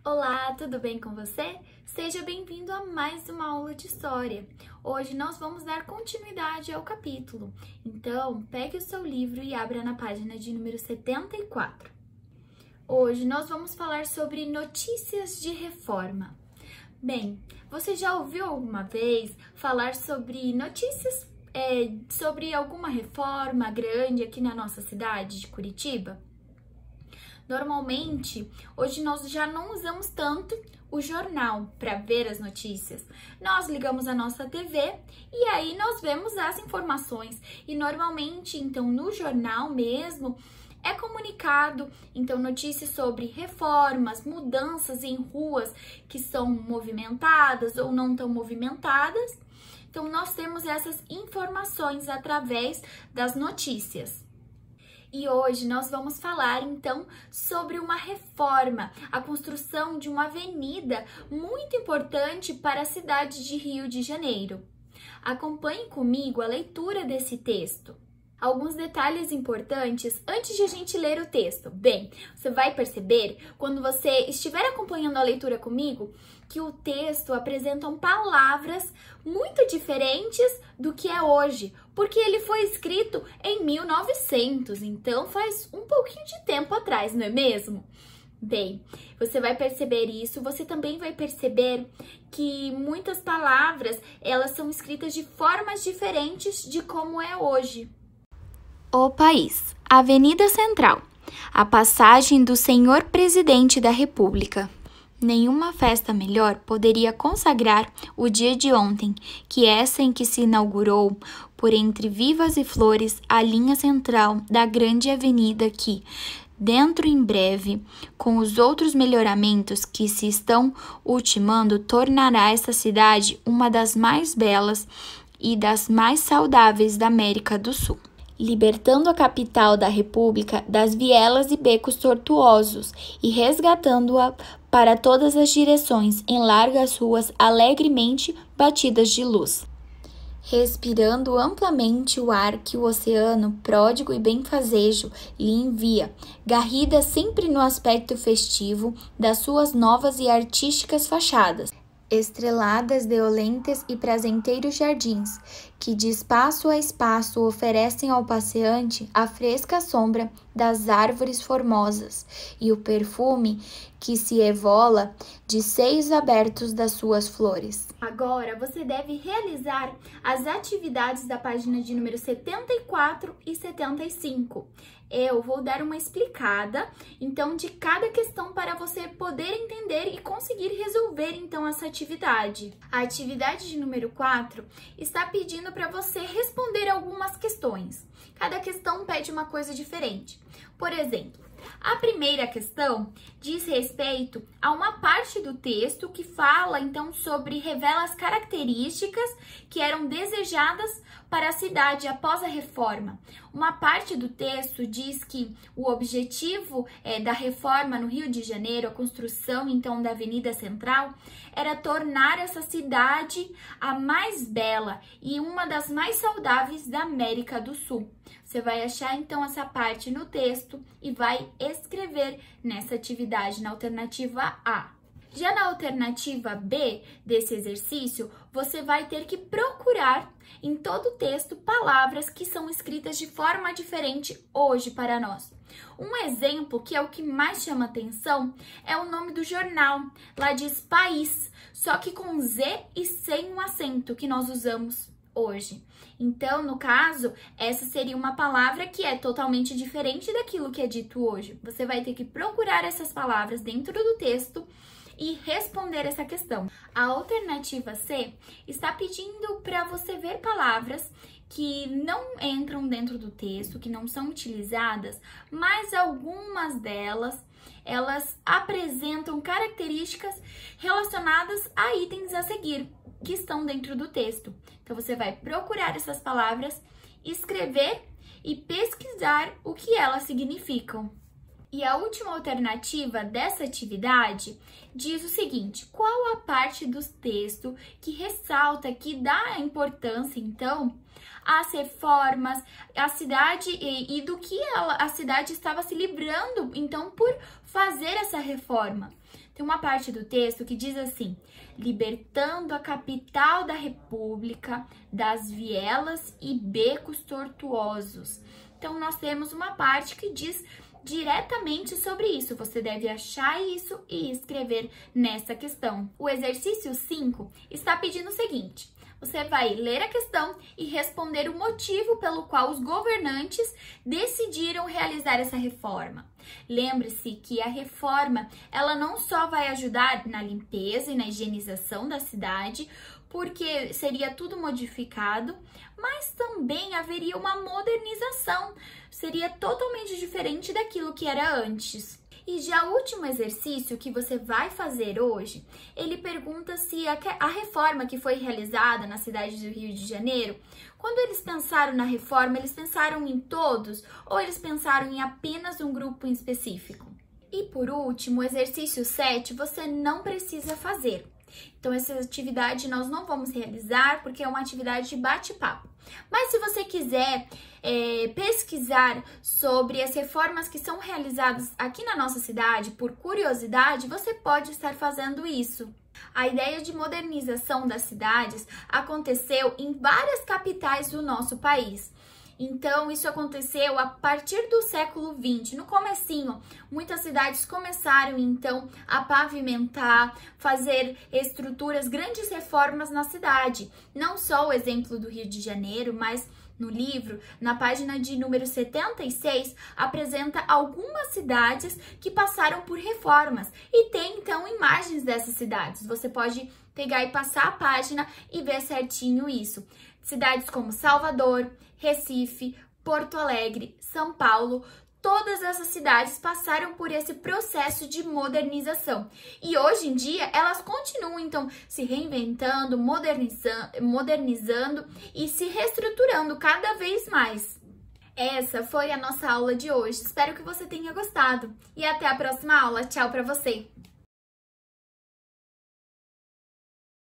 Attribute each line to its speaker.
Speaker 1: Olá, tudo bem com você? Seja bem-vindo a mais uma aula de história. Hoje nós vamos dar continuidade ao capítulo. Então, pegue o seu livro e abra na página de número 74. Hoje nós vamos falar sobre notícias de reforma. Bem, você já ouviu alguma vez falar sobre notícias sobre alguma reforma grande aqui na nossa cidade de Curitiba? Normalmente, hoje nós já não usamos tanto o jornal para ver as notícias. Nós ligamos a nossa TV e aí nós vemos as informações. E normalmente, então, no jornal mesmo, é comunicado, então, notícias sobre reformas, mudanças em ruas que são movimentadas ou não tão movimentadas. Então, nós temos essas informações através das notícias. E hoje nós vamos falar, então, sobre uma reforma, a construção de uma avenida muito importante para a cidade de Rio de Janeiro. Acompanhe comigo a leitura desse texto. Alguns detalhes importantes antes de a gente ler o texto. Bem, você vai perceber, quando você estiver acompanhando a leitura comigo, que o texto apresenta palavras muito diferentes do que é hoje, porque ele foi escrito em 1900, então faz um pouquinho de tempo atrás, não é mesmo? Bem, você vai perceber isso, você também vai perceber que muitas palavras, elas são escritas de formas diferentes de como é hoje. O país. Avenida Central. A passagem do Senhor Presidente da República. Nenhuma festa melhor poderia consagrar o dia de ontem que essa em que se inaugurou, por entre vivas e flores, a linha central da grande avenida que, dentro em breve, com os outros melhoramentos que se estão ultimando, tornará esta cidade uma das mais belas e das mais saudáveis da América do Sul, libertando a capital da República das vielas e becos tortuosos e resgatando-a para todas as direções em largas ruas alegremente batidas de luz. Respirando amplamente o ar que o oceano, pródigo e benfazejo, lhe envia, garrida sempre no aspecto festivo das suas novas e artísticas fachadas, estreladas de olentes e prazenteiros jardins, que de espaço a espaço oferecem ao passeante a fresca sombra das árvores formosas e o perfume que se evola de seios abertos das suas flores. Agora você deve realizar as atividades da página de número 74 e 75. Eu vou dar uma explicada, então, de cada questão para você poder entender e conseguir resolver, então, essa atividade. A atividade de número 4 está pedindo para você responder algumas questões. Cada questão pede uma coisa diferente. Por exemplo, a primeira questão diz respeito a uma parte do texto que fala, então, revela as características que eram desejadas para a cidade após a reforma. Uma parte do texto diz que o objetivo da reforma no Rio de Janeiro, a construção, então, da Avenida Central, era tornar essa cidade a mais bela e uma das mais saudáveis da América do Sul. Você vai achar, então, essa parte no texto e vai escrever nessa atividade, na alternativa A. Já na alternativa B desse exercício, você vai ter que procurar em todo o texto palavras que são escritas de forma diferente hoje para nós. Um exemplo, que é o que mais chama atenção, é o nome do jornal. Lá diz país, só que com Z e sem um acento que nós usamos hoje. Então, no caso, essa seria uma palavra que é totalmente diferente daquilo que é dito hoje. Você vai ter que procurar essas palavras dentro do texto e responder essa questão. A alternativa C está pedindo para você ver palavras que não entram dentro do texto, que não são utilizadas, mas algumas delas, elas apresentam características relacionadas a itens a seguir, que estão dentro do texto. Então, você vai procurar essas palavras, escrever e pesquisar o que elas significam. E a última alternativa dessa atividade diz o seguinte: qual a parte do texto que ressalta, que dá importância, então, às reformas, à cidade e do que a cidade estava se livrando, então, por fazer essa reforma? tem uma parte do texto que diz assim: libertando a capital da República das vielas e becos tortuosos. Então, nós temos uma parte que diz diretamente sobre isso. Você deve achar isso e escrever nessa questão. O exercício 5 está pedindo o seguinte: você vai ler a questão e responder o motivo pelo qual os governantes decidiram realizar essa reforma. Lembre-se que a reforma, ela não só vai ajudar na limpeza e na higienização da cidade, porque seria tudo modificado, mas também haveria uma modernização, seria totalmente diferente daquilo que era antes. E já o último exercício que você vai fazer hoje, ele pergunta se a reforma que foi realizada na cidade do Rio de Janeiro, quando eles pensaram na reforma, eles pensaram em todos ou eles pensaram em apenas um grupo em específico? E por último, o exercício 7, você não precisa fazer. Então, essa atividade nós não vamos realizar porque é uma atividade de bate-papo. Mas se você quiser pesquisar sobre as reformas que são realizadas aqui na nossa cidade, por curiosidade, você pode estar fazendo isso. A ideia de modernização das cidades aconteceu em várias capitais do nosso país. Então, isso aconteceu a partir do século XX. No comecinho, muitas cidades começaram, então, a pavimentar, fazer estruturas, grandes reformas na cidade. Não só o exemplo do Rio de Janeiro, mas no livro, na página de número 76, apresenta algumas cidades que passaram por reformas. E tem, então, imagens dessas cidades. Você pode pegar e passar a página e ver certinho isso. Cidades como Salvador, Recife, Porto Alegre, São Paulo, todas essas cidades passaram por esse processo de modernização. E hoje em dia elas continuam então se reinventando, modernizando e se reestruturando cada vez mais. Essa foi a nossa aula de hoje. Espero que você tenha gostado. E até a próxima aula. Tchau para você!